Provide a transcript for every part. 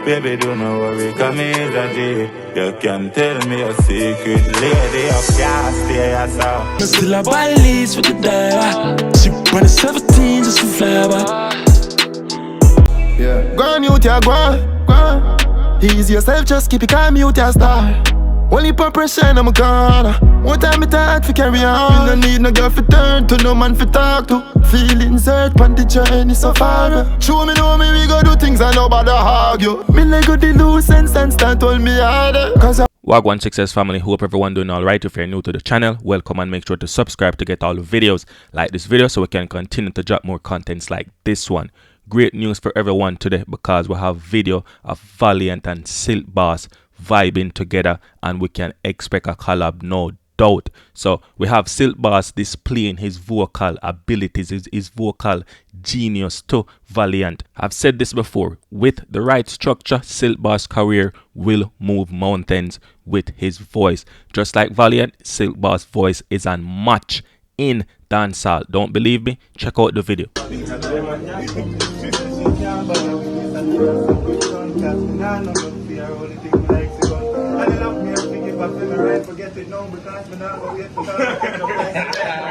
Baby, do not worry, come here, Daddy. You can tell me a secret, lady. You can't stay yourself. Still I buy leads for the diver. She run a 17 just for flavor. Yeah. Go on, mute ya, go on. Ease yourself, just keep it calm, mute ya, star. Only put pressure in my corner. One time it hard to carry on. No need no girl for turn to, no man for talk to. Feelings hurt, pan the journey so far. Show me know me, we go do things and nobody argue. Me like go the loose and start hold me harder. Cause Wagwan Success family, hope everyone doing alright. If you're new to the channel, welcome and make sure to subscribe to get all the videos like this video so we can continue to drop more contents like this one. Great news for everyone today because we have video of Valiant and silkboss vibing together and we can expect a collab, no doubt. So we have silkboss displaying his vocal abilities, his vocal genius to Valiant. I've said this before, with the right structure, silkboss career will move mountains with his voice. Just like Valiant, silkboss voice is unmatched in dancehall. Don't believe me? Check out the video.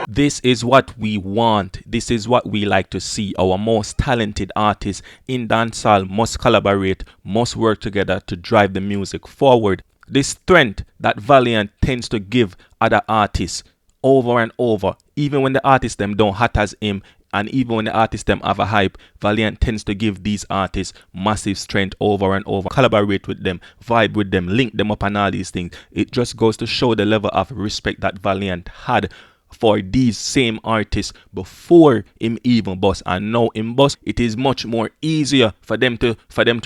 This is what we want. This is what we like to see. Our most talented artists in dancehall must collaborate, must work together to drive the music forward. This strength that Valiant tends to give other artists over and over, even when the artists them don't hot as him, and even when the artists them have a hype, Valiant tends to give these artists massive strength over and over. Collaborate with them, vibe with them, link them up and all these things. It just goes to show the level of respect that Valiant had for these same artists before him even bust, and now him bust. It is much more easier for them to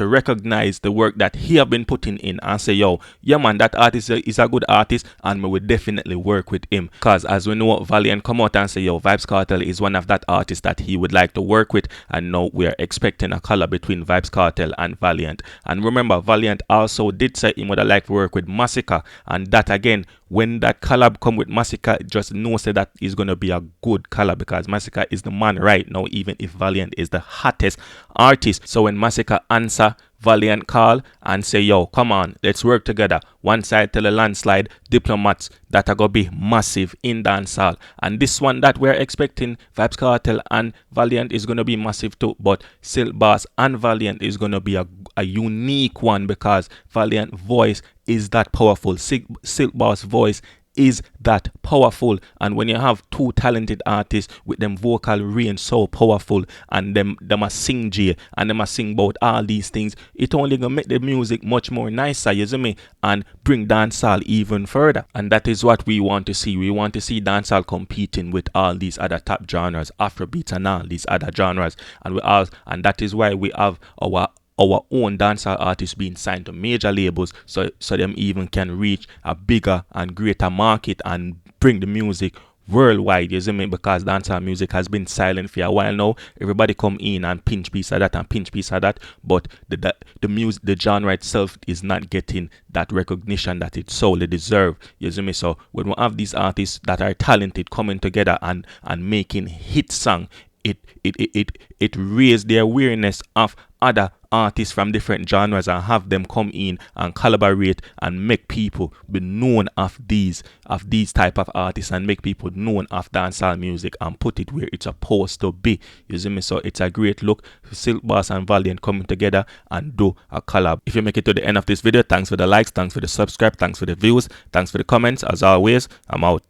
recognize the work that he have been putting in and say, yo, yeah man, that artist is a good artist and we will definitely work with him. Because as we know, Valiant come out and say, yo, Vybz Kartel is one of that artists that he would like to work with, and now we are expecting a collab between Vybz Kartel and Valiant. And remember, Valiant also did say he would have liked to work with Massicka, and that again, when that collab come with Massicka, just know say that is going to be a good collab because Massicka is the man right now, even if Valiant is the hottest artist. So when Massicka answer Valiant call and say, yo, come on, let's work together. One side tell a landslide, diplomats that are going to be massive in dancehall. And this one that we're expecting, Vybz Kartel and Valiant is going to be massive too. But silkboss and Valiant is going to be a unique one because Valiant voice is that powerful. Silkboss voice is that powerful, and when you have two talented artists with them vocal range so powerful, and them a sing J and them a sing about all these things, it only gonna make the music much more nicer, you see me, and bring dancehall even further. And that is what we want to see. We want to see dancehall competing with all these other top genres, Afrobeat and all these other genres, and that is why we have our own dancehall artists being signed to major labels so them even can reach a bigger and greater market and bring the music worldwide, you see me, because dancehall music has been silent for a while now. Everybody come in and pinch piece of that and pinch piece of that, but the music, the genre itself is not getting that recognition that it solely deserves, you see me. So when we have these artists that are talented coming together and making hit song, it raised the awareness of other artists from different genres and have them come in and collaborate and make people be known of these type of artists and make people known of dancehall music and put it where it's supposed to be, you see me. So it's a great look, silkboss and Valiant coming together and do a collab. If you make it to the end of this video, thanks for the likes, thanks for the subscribe, thanks for the views, thanks for the comments. As always, I'm out.